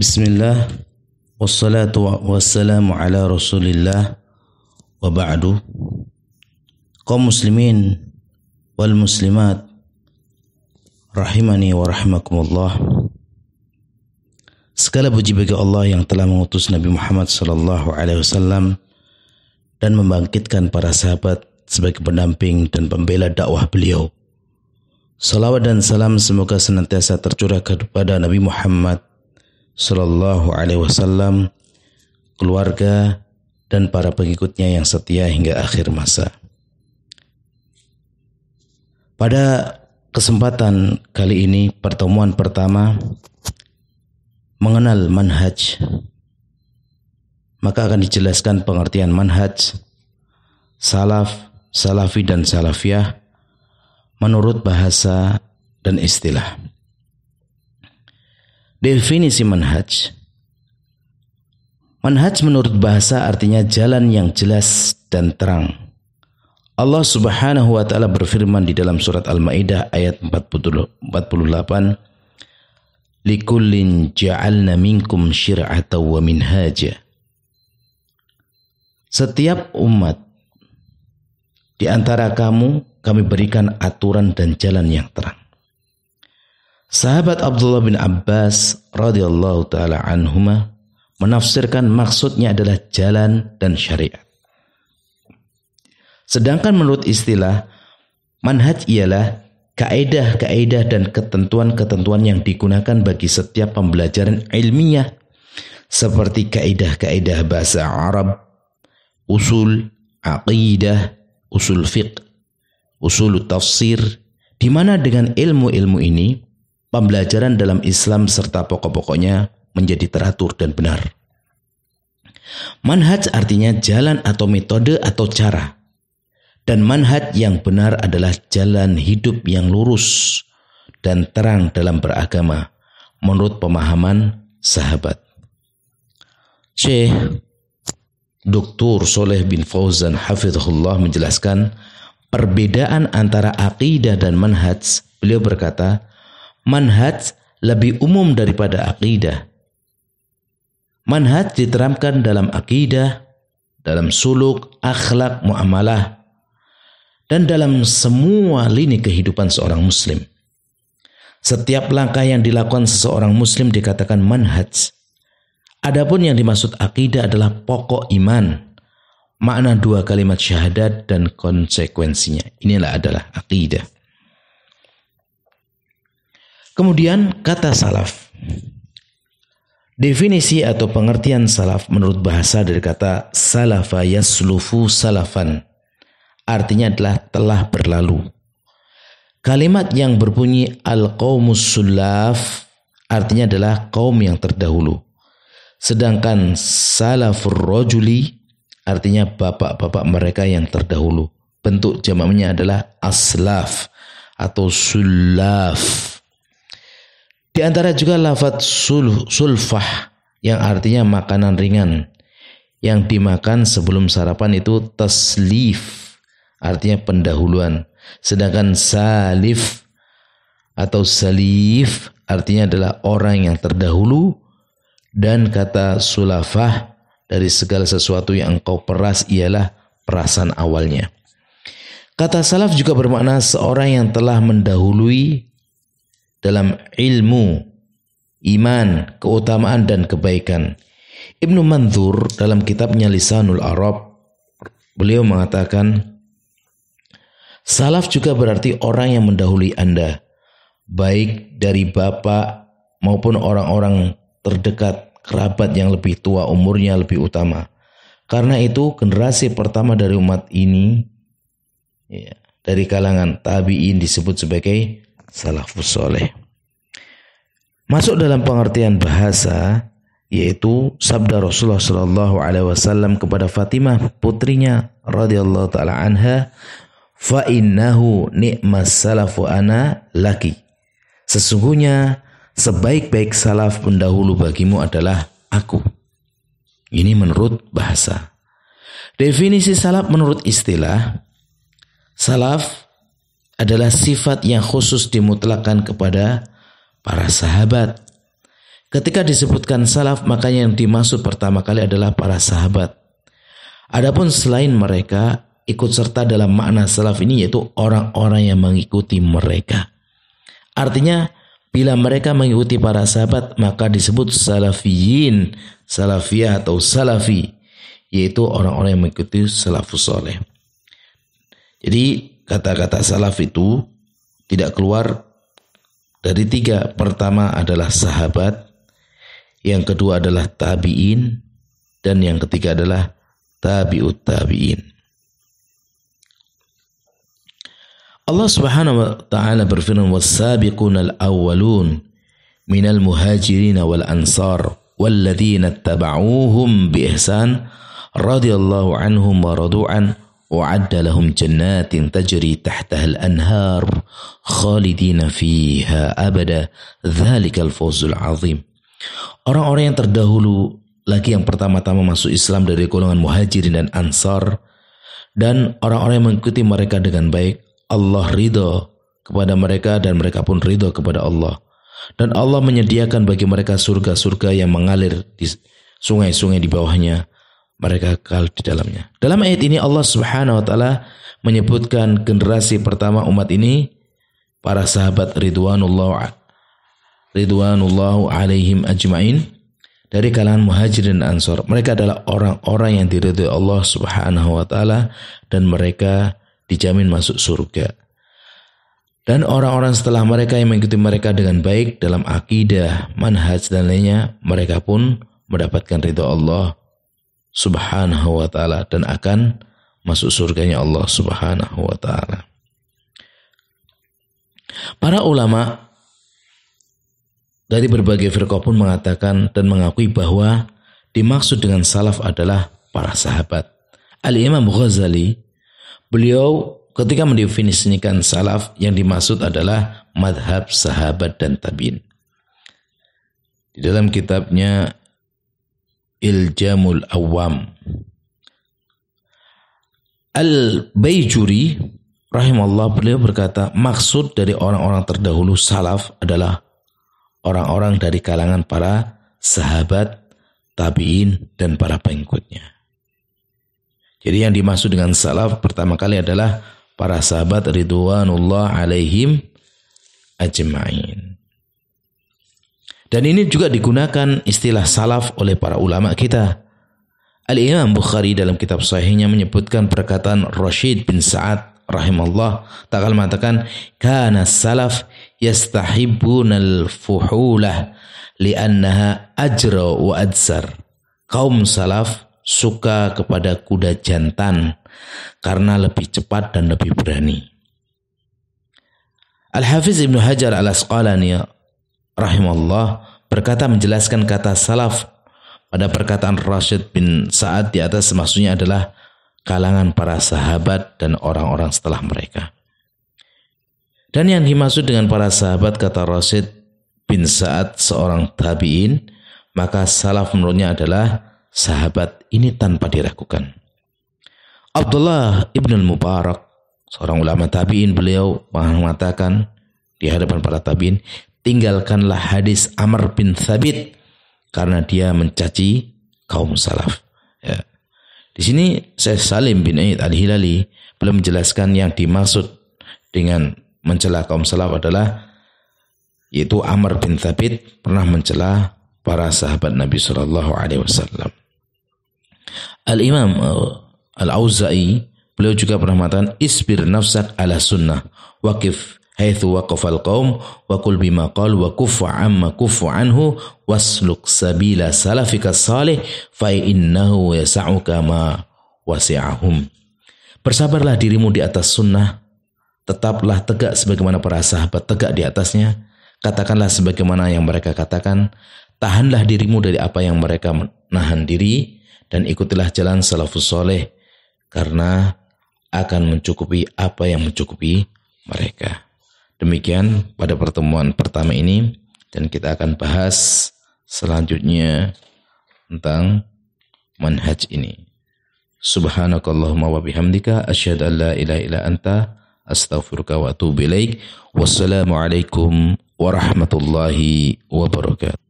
Bismillah, wassalatu wassalamu ala rasulillah, wa ba'du. Kaum muslimin wal muslimat rahimani wa rahimakumullah. Segala puji bagi Allah yang telah mengutus Nabi Muhammad sallallahu alaihi wasallam dan membangkitkan para sahabat sebagai pendamping dan pembela dakwah beliau. Salawat dan salam semoga senantiasa tercurah kepada Nabi Muhammad sallallahu alaihi wasallam, keluarga dan para pengikutnya yang setia hingga akhir masa. Pada kesempatan kali ini, pertemuan pertama mengenal manhaj, maka akan dijelaskan pengertian manhaj, salaf, salafi dan salafiyah menurut bahasa dan istilah. Definisi manhaj. Manhaj menurut bahasa artinya jalan yang jelas dan terang. Allah Subhanahu wa taala berfirman di dalam surat Al-Maidah ayat 48, "Likullin ja'alna minkum syir'atan wa minhaja." Setiap umat di antara kamu kami berikan aturan dan jalan yang terang. Sahabat Abdullah bin Abbas radhiyallahu taala anhuma menafsirkan maksudnya adalah jalan dan syariat. Sedangkan menurut istilah, manhaj ialah kaedah-kaedah dan ketentuan-ketentuan yang digunakan bagi setiap pembelajaran ilmiah seperti kaedah-kaedah bahasa Arab, usul, aqidah, usul fiqh, usul tafsir, di mana dengan ilmu-ilmu ini pembelajaran dalam Islam serta pokok-pokoknya menjadi teratur dan benar. Manhaj artinya jalan atau metode atau cara. Dan manhaj yang benar adalah jalan hidup yang lurus dan terang dalam beragama menurut pemahaman sahabat. Syekh Dr. Shalih bin Fauzan hafizahullah menjelaskan perbedaan antara aqidah dan manhaj. Beliau berkata, manhaj lebih umum daripada aqidah. Manhaj diterapkan dalam aqidah, dalam suluk, akhlak, muamalah, dan dalam semua lini kehidupan seorang muslim. Setiap langkah yang dilakukan seseorang muslim dikatakan manhaj. Adapun yang dimaksud aqidah adalah pokok iman, makna dua kalimat syahadat dan konsekuensinya. Inilah adalah aqidah. Kemudian kata salaf. Definisi atau pengertian salaf menurut bahasa dari kata salafa yaslufu salafan. Artinya adalah telah berlalu. Kalimat yang berbunyi al-qaumus sulaf artinya adalah kaum yang terdahulu. Sedangkan salafur rajuli artinya bapak-bapak mereka yang terdahulu. Bentuk jamaknya adalah aslaf atau sulaf. Di antara juga lafaz sulfah yang artinya makanan ringan yang dimakan sebelum sarapan itu taslif artinya pendahuluan. Sedangkan salif atau salif artinya adalah orang yang terdahulu, dan kata sulafah dari segala sesuatu yang engkau peras ialah perasan awalnya. Kata salaf juga bermakna seorang yang telah mendahului dalam ilmu, iman, keutamaan dan kebaikan. Ibnu Mandzur dalam kitabnya Lisanul Arab, beliau mengatakan, salaf juga berarti orang yang mendahului Anda, baik dari bapak maupun orang-orang terdekat, kerabat yang lebih tua umurnya lebih utama. Karena itu generasi pertama dari umat ini, dari kalangan tabi'in disebut sebagai salafus soleh. Masuk dalam pengertian bahasa, yaitu sabda Rasulullah sallallahu alaihi wasallam kepada Fatimah putrinya radhiyallahu taala anha, fa innahu ni'mas salafu ana laki. Sesungguhnya sebaik-baik salaf pendahulu bagimu adalah aku. Ini menurut bahasa. Definisi salaf menurut istilah, salaf adalah sifat yang khusus dimutlakkan kepada para sahabat. Ketika disebutkan salaf, makanya yang dimaksud pertama kali adalah para sahabat. Adapun selain mereka, ikut serta dalam makna salaf ini yaitu orang-orang yang mengikuti mereka. Artinya, bila mereka mengikuti para sahabat, maka disebut salafiyin, salafiyah atau salafi, yaitu orang-orang yang mengikuti salafus soleh. Jadi kata-kata salaf itu tidak keluar dari tiga. Pertama adalah sahabat, yang kedua adalah tabi'in, dan yang ketiga adalah tabi'ut tabi'in. Allah Subhanahu wa taala berfirman, "Was-sabiqunal awwalun minal muhajirin wal ansar walladzina ittaba'uuhum bi ihsan radhiyallahu anhum wa radu'an wa'adda lahum jannatin tajri tahtaha al-anhar khalidina fiha abada dzalikal fawzul azim." Orang-orang yang terdahulu lagi yang pertama-tama masuk Islam dari golongan muhajirin dan ansar, dan orang-orang yang mengikuti mereka dengan baik, Allah ridho kepada mereka dan mereka pun ridho kepada Allah. Dan Allah menyediakan bagi mereka surga-surga yang mengalir di sungai-sungai di bawahnya. Mereka kekal di dalamnya. Dalam ayat ini Allah Subhanahu wa taala menyebutkan generasi pertama umat ini, para sahabat ridwanullahu alaihim ajma'in, dari kalangan muhajirin dan ansar. Mereka adalah orang-orang yang diridhoi Allah Subhanahu wa taala dan mereka dijamin masuk surga. Dan orang-orang setelah mereka yang mengikuti mereka dengan baik dalam akidah, manhaj dan lainnya, mereka pun mendapatkan ridha Allah Subhanahu wa ta'ala dan akan masuk surganya Allah Subhanahu wa ta'ala. Para ulama dari berbagai firqah pun mengatakan dan mengakui bahwa dimaksud dengan salaf adalah para sahabat. Al-Imam Ghazali, beliau ketika mendefinisikan salaf, yang dimaksud adalah madhab sahabat dan tabi'in. Di dalam kitabnya Iljamul Awam, Al-Bayjuri rahimahullah, beliau berkata, maksud dari orang-orang terdahulu salaf adalah orang-orang dari kalangan para sahabat, tabi'in, dan para pengikutnya. Jadi yang dimaksud dengan salaf pertama kali adalah para sahabat ridwanullah alaihim ajma'in. Dan ini juga digunakan istilah salaf oleh para ulama kita. Al-Imam Bukhari dalam kitab sahihnya menyebutkan perkataan Rashid bin Sa'ad rahimahullah ta'ala mengatakan, kana salaf yastahibbunal fuhulah li'annaha ajra wa adsar. Kaum salaf suka kepada kuda jantan karena lebih cepat dan lebih berani. Al-Hafiz Ibnu Hajar Al-Asqalani rahimahullah berkata, menjelaskan kata salaf pada perkataan Rashid bin Sa'ad di atas, maksudnya adalah kalangan para sahabat dan orang-orang setelah mereka. Dan yang dimaksud dengan para sahabat, kata Rashid bin Sa'ad, seorang tabi'in, maka salaf menurutnya adalah sahabat ini tanpa diragukan. Abdullah ibn al-Mubarak, seorang ulama tabi'in, beliau mengatakan di hadapan para tabi'in, tinggalkanlah hadis Amr bin Thabit karena dia mencaci kaum salaf. Ya. Di sini Syekh Salim bin Aid Al-Hilali belum menjelaskan yang dimaksud dengan mencela kaum salaf adalah, yaitu Amr bin Thabit pernah mencela para sahabat Nabi Shallallahu Alaihi Wasallam. Al-Imam Al-Auza'i, beliau juga pernah mengatakan, isbir nafsak ala sunnah waqif haitsu waqafal qaum wa qul bima qal wa kuffa amma kuffa anhu wasluk sabila salafika salih fa innahu yas'uka ma wasi'ahum. Bersabarlah dirimu di atas sunnah, tetaplah tegak sebagaimana para sahabat tegak di atasnya, katakanlah sebagaimana yang mereka katakan, tahanlah dirimu dari apa yang mereka menahan diri, dan ikutilah jalan salafus soleh karena akan mencukupi apa yang mencukupi mereka. Demikian pada pertemuan pertama ini, dan kita akan bahas selanjutnya tentang manhaj ini. Subhanakallahumma wa bihamdika asyhadu an la ilaha illa anta astaghfiruka wa atubu ilaik. Wassalamualaikum warahmatullahi wabarakatuh.